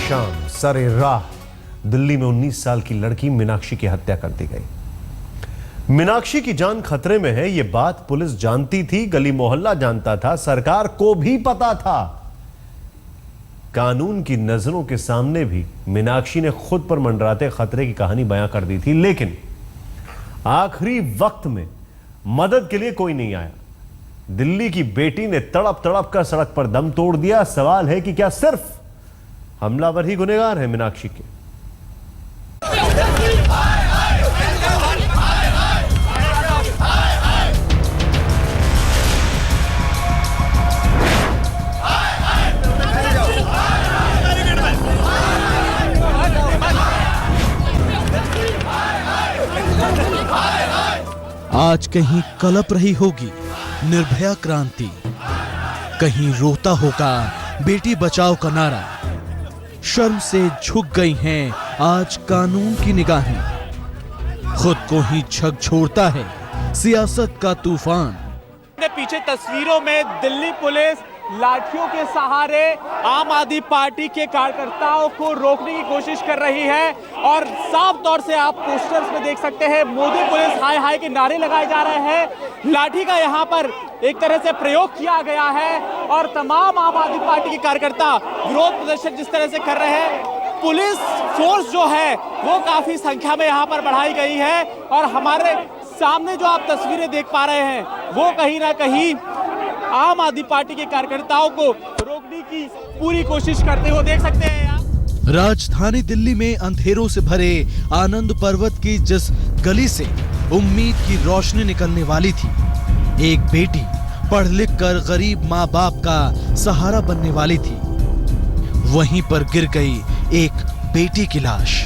शाम सरे राह दिल्ली में 19 साल की लड़की मीनाक्षी की हत्या कर दी गई। मीनाक्षी की जान खतरे में है, यह बात पुलिस जानती थी, गली मोहल्ला जानता था, सरकार को भी पता था। कानून की नजरों के सामने भी मीनाक्षी ने खुद पर मंडराते खतरे की कहानी बयां कर दी थी, लेकिन आखिरी वक्त में मदद के लिए कोई नहीं आया। दिल्ली की बेटी ने तड़प तड़प कर सड़क पर दम तोड़ दिया। सवाल है कि क्या सिर्फ हमलावर ही गुनहगार है मीनाक्षी के? आज कहीं कलप रही होगी निर्भया क्रांति, कहीं रोता होगा बेटी बचाओ का नारा। शर्म से झुक गई हैं आज कानून की निगाहें, खुद को ही झकझोरता है सियासत का तूफान। पीछे तस्वीरों में दिल्ली पुलिस लाठियों के सहारे आम आदमी पार्टी के कार्यकर्ताओं को रोकने की कोशिश कर रही है और साफ तौर से आप पोस्टर्स में देख सकते हैं मोदी पुलिस हाय हाय के नारे लगाए जा रहे हैं। लाठी का यहाँ पर एक तरह से प्रयोग किया गया है और तमाम आम आदमी पार्टी के कार्यकर्ता विरोध प्रदर्शन जिस तरह से कर रहे हैं, पुलिस फोर्स जो है वो काफी संख्या में यहाँ पर बढ़ाई गई है और हमारे सामने जो आप तस्वीरें देख पा रहे हैं वो कहीं ना कहीं आम आदमी पार्टी के कार्यकर्ताओं को रोकने की पूरी कोशिश करते हुए देख सकते हैं आप। राजधानी दिल्ली में अंधेरों से भरे आनंद पर्वत की जिस गली से उम्मीद की रोशनी निकलने वाली थी, एक बेटी पढ़ लिख कर गरीब माँ बाप का सहारा बनने वाली थी, वहीं पर गिर गई एक बेटी की लाश।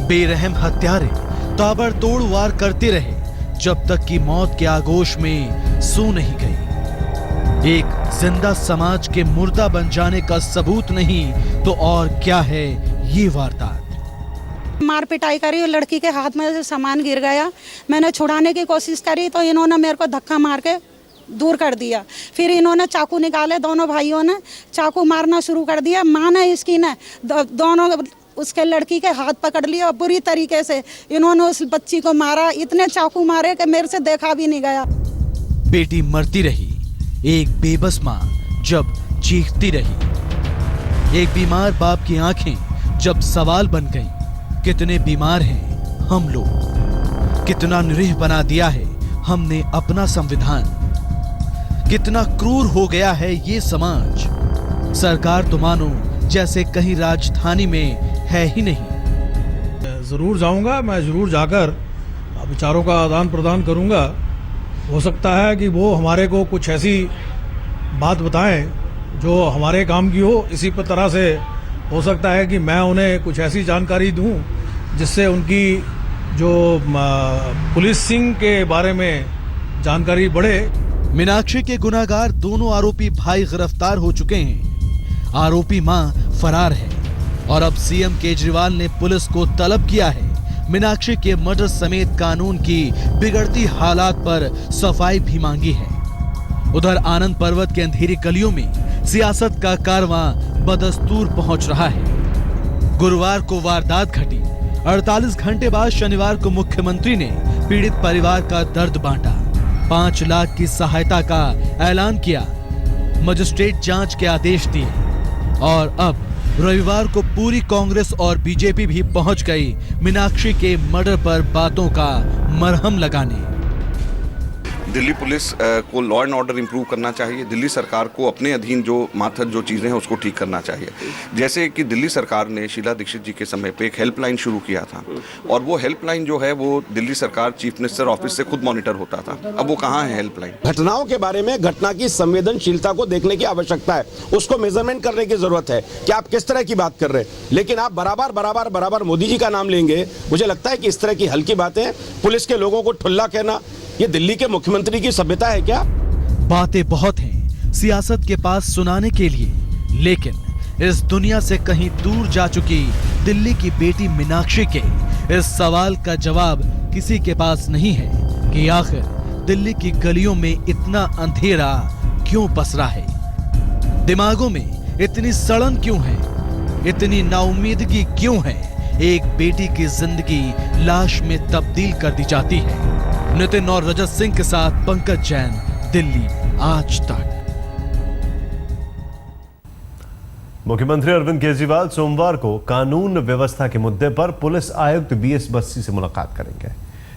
बेरहम हत्यारे ताबड़तोड़ वार करते रहे जब तक कि मौत के आगोश में सो नहीं गई। एक जिंदा समाज के मुर्दा बन जाने का सबूत नहीं तो और क्या है ये वारदात। मार पिटाई करी और लड़की के हाथ में से सामान गिर गया। मैंने छुड़ाने की कोशिश करी तो इन्होंने मेरे को धक्का मार के दूर कर दिया। फिर इन्होंने चाकू निकाले, दोनों भाइयों ने चाकू मारना शुरू कर दिया। माँ ने इसकी ने दोनों उसके लड़की के हाथ पकड़ लिया और बुरी तरीके से इन्होंने उस बच्ची को मारा। इतने चाकू मारे कि मेरे से देखा भी नहीं गया। बेटी मरती रही, एक बेबस माँ जब चीखती रही, एक बीमार बाप की आंखें जब सवाल बन गईं, कितने बीमार हैं हम लोग, कितना निरीह बना दिया है हमने अपना संविधान, कितना क्रूर हो गया है ये समाज। सरकार तो मानो जैसे कहीं राजधानी में है ही नहीं। जरूर जाऊंगा, मैं जरूर जाकर विचारों का आदान प्रदान करूंगा। हो सकता है कि वो हमारे को कुछ ऐसी बात बताएं जो हमारे काम की हो। इसी पर तरह से हो सकता है कि मैं उन्हें कुछ ऐसी जानकारी दूं जिससे उनकी जो पुलिसिंग के बारे में जानकारी बढ़े। मीनाक्षी के गुनाहगार दोनों आरोपी भाई गिरफ्तार हो चुके हैं। आरोपी मां फरार है और अब सीएम केजरीवाल ने पुलिस को तलब किया है मीनाक्षी के मर्डर समेत कानून की बिगड़ती हालात पर सफाई भी मांगी है। उधर आनंद पर्वत के अंधेरी गलियों में सियासत का कारवां बदस्तूर पहुंच रहा है। गुरुवार को वारदात घटी। 48 घंटे बाद शनिवार को मुख्यमंत्री ने पीड़ित परिवार का दर्द बांटा, 5 लाख की सहायता का ऐलान किया, मजिस्ट्रेट जांच के आदेश दिए और अब रविवार को पूरी कांग्रेस और बीजेपी भी पहुंच गई मीनाक्षी के मर्डर पर बातों का मरहम लगाने। दिल्ली पुलिस को लॉ एंड ऑर्डर इंप्रूव करना चाहिए। दिल्ली सरकार को अपने अधीन जो माथर जो चीज़ें हैं उसको ठीक करना चाहिए। जैसे कि दिल्ली सरकार ने शीला दीक्षित जी के समय पे एक हेल्पलाइन शुरू किया था और वो हेल्पलाइन जो है वो दिल्ली सरकार चीफ मिनिस्टर ऑफिस से खुद मॉनिटर होता था। अब वो कहाँ है हेल्पलाइन? घटनाओं के बारे में घटना की संवेदनशीलता को देखने की आवश्यकता है, उसको मेजरमेंट करने की जरूरत है कि आप किस तरह की बात कर रहे हैं। लेकिन आप बराबर बराबर बराबर मोदी जी का नाम लेंगे। मुझे लगता है कि इस तरह की हल्की बातें, पुलिस के लोगों को ठुल्ला कहना, ये दिल्ली के मुख्यमंत्री की सभ्यता है क्या? बातें बहुत हैं सियासत के पास सुनाने के लिए, लेकिन इस दुनिया से कहीं दूर जा चुकी दिल्ली की बेटी मीनाक्षी के इस सवाल का जवाब किसी के पास नहीं है कि आखिर दिल्ली की गलियों में इतना अंधेरा क्यों पसरा है, दिमागों में इतनी सड़न क्यों है, इतनी नाउमीदगी क्यों है? एक बेटी की जिंदगी लाश में तब्दील कर दी जाती है। नितिन और रजत सिंह के साथ पंकज जैन, दिल्ली आज तक। मुख्यमंत्री अरविंद केजरीवाल सोमवार को कानून व्यवस्था के मुद्दे पर पुलिस आयुक्त बीएस बस्सी से मुलाकात करेंगे।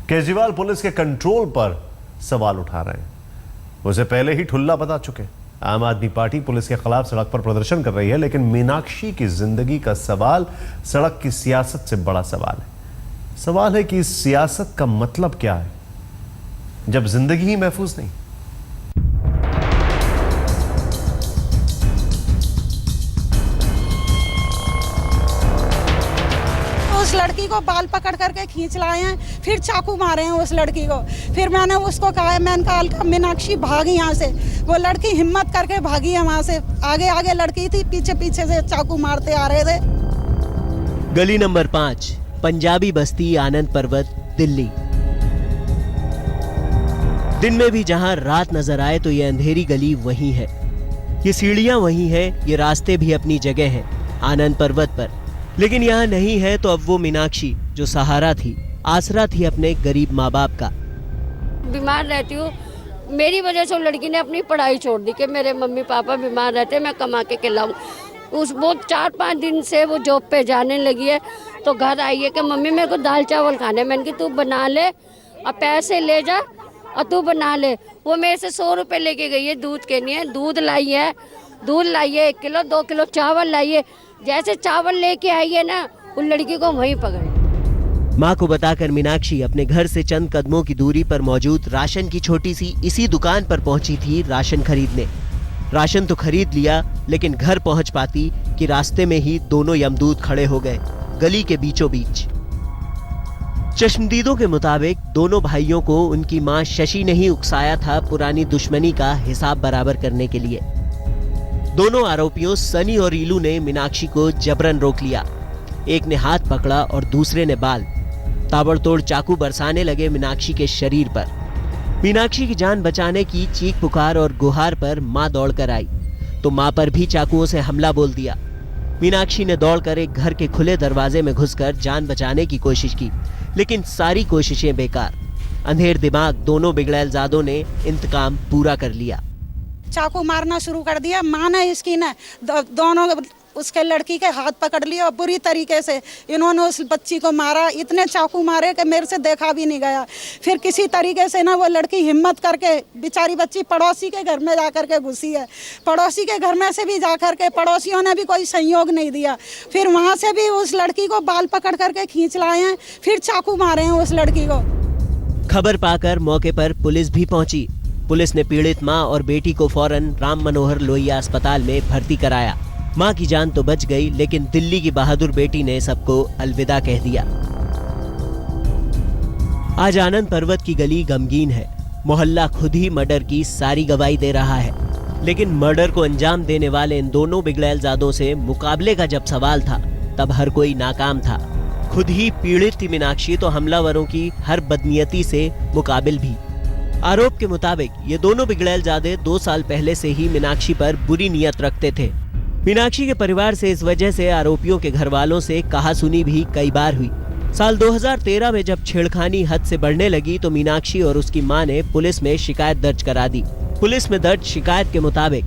केजरीवाल पुलिस के कंट्रोल पर सवाल उठा रहे हैं। उसे पहले ही ठुल्ला बता चुके। आम आदमी पार्टी पुलिस के खिलाफ सड़क पर प्रदर्शन कर रही है, लेकिन मीनाक्षी की जिंदगी का सवाल सड़क की सियासत से बड़ा सवाल है। सवाल है कि इस सियासत का मतलब क्या है जब जिंदगी ही महफूज नहीं। उस लड़की को बाल पकड़ करके खींच लाए हैं, फिर चाकू मारे हैं उस लड़की को। फिर मैंने उसको कहा, मैंने कहा मीनाक्षी भागी यहाँ से। वो लड़की हिम्मत करके भागी है वहां से। आगे आगे लड़की थी, पीछे पीछे से चाकू मारते आ रहे थे। गली नंबर 5, पंजाबी बस्ती, आनंद पर्वत, दिल्ली। दिन में भी जहां रात नजर आए तो ये अंधेरी गली वही है, ये सीढ़ियां वही है, ये रास्ते भी अपनी जगह है आनंद पर्वत पर। लेकिन यहाँ नहीं है तो अब वो मीनाक्षी जो सहारा थी, आसरा थी अपने गरीब माँ बाप का। बीमार रहती हूँ, मेरी वजह से लड़की ने अपनी पढ़ाई छोड़ दी कि मेरे मम्मी पापा बीमार रहते, मैं कमा के खिलाऊं। वो 4-5 दिन से वो जॉब पे जाने लगी है, तो घर आई है कि मम्मी मेरे को दाल चावल खाने। मैंने कहा तू बना ले और पैसे ले जा और तू बना ले। वो मेरे से 100 रुपये लेके गई है दूध के लिए। दूध लाई है 1 किलो, 2 किलो चावल लाई है। जैसे चावल लेके आई है ना, उन लड़की को वहीं पकड़। माँ को बताकर मीनाक्षी अपने घर से चंद कदमों की दूरी पर मौजूद राशन की छोटी सी इसी दुकान पर पहुंची थी राशन खरीदने। राशन तो खरीद लिया, लेकिन घर पहुंच पाती कि रास्ते में ही दोनों यमदूत खड़े हो गए, गली के बीचों बीच। चश्मदीदों के मुताबिक दोनों भाइयों को उनकी माँ शशि ने ही उकसाया था पुरानी दुश्मनी का हिसाब बराबर करने के लिए। दोनों आरोपियों सनी और ईलू ने मीनाक्षी को जबरन रोक लिया। एक ने हाथ पकड़ा और दूसरे ने बाल। ताबड़तोड़ चाकू बरसाने लगे मीनाक्षी के शरीर पर। मीनाक्षी की जान बचाने की चीख पुकार और गुहार पर मां दौड़कर आई तो मां पर भी चाकुओं से हमला बोल दिया। मीनाक्षी ने दौड़कर एक घर के खुले दरवाजे में घुसकर जान बचाने की कोशिश की, लेकिन सारी कोशिशें बेकार। अंधेर दिमाग दोनों बिगड़ैलजादों ने इंतकाम पूरा कर लिया। चाकू मारना शुरू कर दिया। माँ ने इसकी ने दोनों उसके लड़की के हाथ पकड़ लिए और बुरी तरीके से इन्होंने उस बच्ची को मारा। इतने चाकू मारे कि मेरे से देखा भी नहीं गया। फिर किसी तरीके से ना वो लड़की हिम्मत करके, बेचारी बच्ची पड़ोसी के घर में जा कर के घुसी है। पड़ोसी के घर में से भी जा कर के पड़ोसियों ने भी कोई सहयोग नहीं दिया। फिर वहाँ से भी उस लड़की को बाल पकड़ करके खींच लाए हैं, फिर चाकू मारे हैं उस लड़की को। खबर पाकर मौके पर पुलिस भी पहुंची। पुलिस ने पीड़ित मां और बेटी को फौरन राम मनोहर लोहिया अस्पताल में भर्ती कराया। मां की जान तो बच गई, लेकिन दिल्ली की बहादुर बेटी ने सबको अलविदा कह दिया। आज आनंद पर्वत की गली गमगीन है। मोहल्ला खुद ही मर्डर की सारी गवाही दे रहा है। लेकिन मर्डर को अंजाम देने वाले इन दोनों बिगड़ैलजादों से मुकाबले का जब सवाल था, तब हर कोई नाकाम था। खुद ही पीड़ित थी मीनाक्षी तो हमलावरों की हर बदनीयती से मुकाबिल भी। आरोप के मुताबिक ये दोनों बिगड़ैलजादे 2 साल पहले से ही मीनाक्षी पर बुरी नीयत रखते थे। मीनाक्षी के परिवार से इस वजह से आरोपियों के घर वालों से कहासुनी भी कई बार हुई। साल 2013 में जब छेड़खानी हद से बढ़ने लगी तो मीनाक्षी और उसकी मां ने पुलिस में शिकायत दर्ज करा दी। पुलिस में दर्ज शिकायत के मुताबिक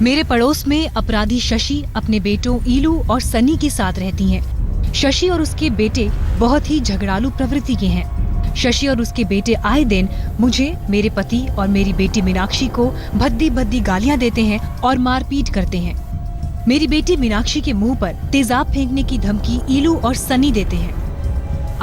मेरे पड़ोस में अपराधी शशि अपने बेटों ईलू और सनी के साथ रहती हैं। शशि और उसके बेटे बहुत ही झगड़ालू प्रवृत्ति के हैं। शशि और उसके बेटे आए दिन मुझे, मेरे पति और मेरी बेटी मीनाक्षी को भद्दी भद्दी गालियां देते हैं और मारपीट करते हैं। मेरी बेटी मीनाक्षी के मुंह पर तेजाब फेंकने की धमकी ईलू और सनी देते हैं।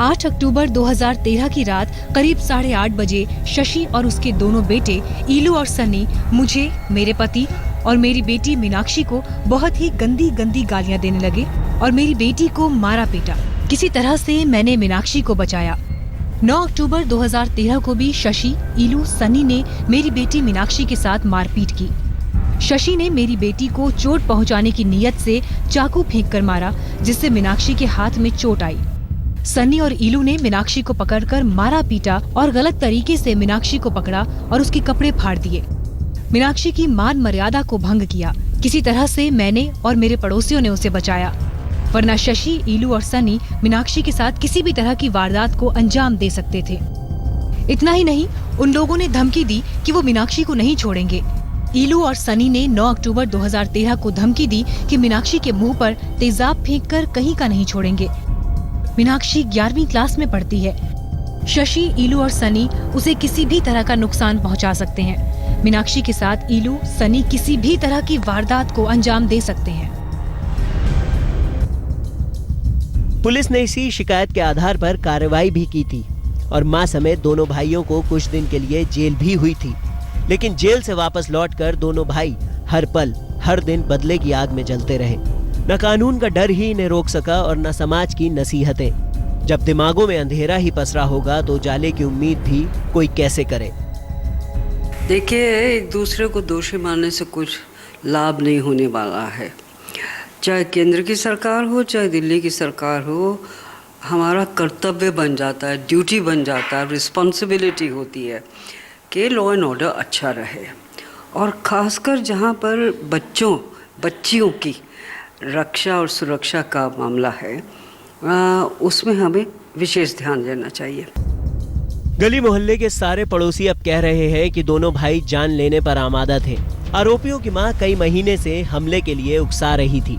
8 अक्टूबर 2013 की रात करीब 8:30 बजे शशि और उसके दोनों बेटे ईलू और सनी मुझे, मेरे पति और मेरी बेटी मीनाक्षी को बहुत ही गंदी गंदी गालियां देने लगे और मेरी बेटी को मारा पीटा। किसी तरह से मैंने मीनाक्षी को बचाया। 9 अक्टूबर 2013 को भी शशि, ईलू, सनी ने मेरी बेटी मीनाक्षी के साथ मारपीट की। शशि ने मेरी बेटी को चोट पहुंचाने की नीयत से चाकू फेंककर मारा, जिससे मीनाक्षी के हाथ में चोट आई। सनी और ईलू ने मीनाक्षी को पकड़कर मारा पीटा और गलत तरीके से मीनाक्षी को पकड़ा और उसके कपड़े फाड़ दिए। मीनाक्षी की मान मर्यादा को भंग किया। किसी तरह से मैंने और मेरे पड़ोसियों ने उसे बचाया, वरना शशि, ईलू और सनी मीनाक्षी के साथ किसी भी तरह की वारदात को अंजाम दे सकते थे। इतना ही नहीं, उन लोगों ने धमकी दी कि वो मीनाक्षी को नहीं छोड़ेंगे। ईलू और सनी ने 9 अक्टूबर 2013 को धमकी दी कि मीनाक्षी के मुंह पर तेजाब फेंककर कहीं का नहीं छोड़ेंगे। मीनाक्षी 11वीं क्लास में पढ़ती है। शशि, ईलू और सनी उसे किसी भी तरह का नुकसान पहुंचा सकते हैं। मीनाक्षी के साथ ईलू, सनी किसी भी तरह की वारदात को अंजाम दे सकते हैं। पुलिस ने इसी शिकायत के आधार पर कार्रवाई भी की थी और मां समेत दोनों भाइयों को कुछ दिन के लिए जेल भी हुई थी। लेकिन जेल से वापस लौटकर दोनों भाई हर पल, हर दिन बदले की आग में जलते रहे। न कानून का डर ही इन्हें रोक सका और न समाज की नसीहतें। जब दिमागों में अंधेरा ही पसरा होगा तो उजाले की उम्मीद भी कोई कैसे करे। देखिए, एक दूसरे को दोषी मानने से कुछ लाभ नहीं होने वाला है। चाहे केंद्र की सरकार हो, चाहे दिल्ली की सरकार हो, हमारा कर्तव्य बन जाता है, ड्यूटी बन जाता है, रिस्पॉन्सिबिलिटी होती है कि लॉ एंड ऑर्डर अच्छा रहे। और ख़ासकर जहाँ पर बच्चियों की रक्षा और सुरक्षा का मामला है, उसमें हमें विशेष ध्यान देना चाहिए। गली मोहल्ले के सारे पड़ोसी अब कह रहे हैं कि दोनों भाई जान लेने पर आमादा थे। आरोपियों की मां कई महीने से हमले के लिए उकसा रही थी।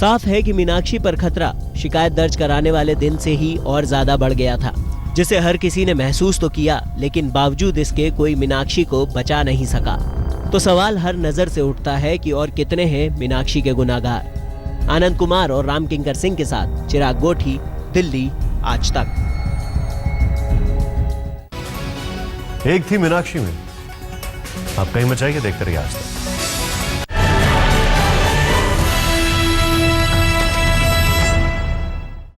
साफ है कि मीनाक्षी पर खतरा शिकायत दर्ज कराने वाले दिन से ही और ज्यादा बढ़ गया था, जिसे हर किसी ने महसूस तो किया, लेकिन बावजूद इसके कोई मीनाक्षी को बचा नहीं सका। तो सवाल हर नजर से उठता है कि और कितने हैं मीनाक्षी के गुनाहगार। आनंद कुमार और रामकिंकर सिंह के साथ चिराग गोठी, दिल्ली आज तक। एक थी मीनाक्षी में, आप कहीं मचाइए, देखते रहिए आज तक।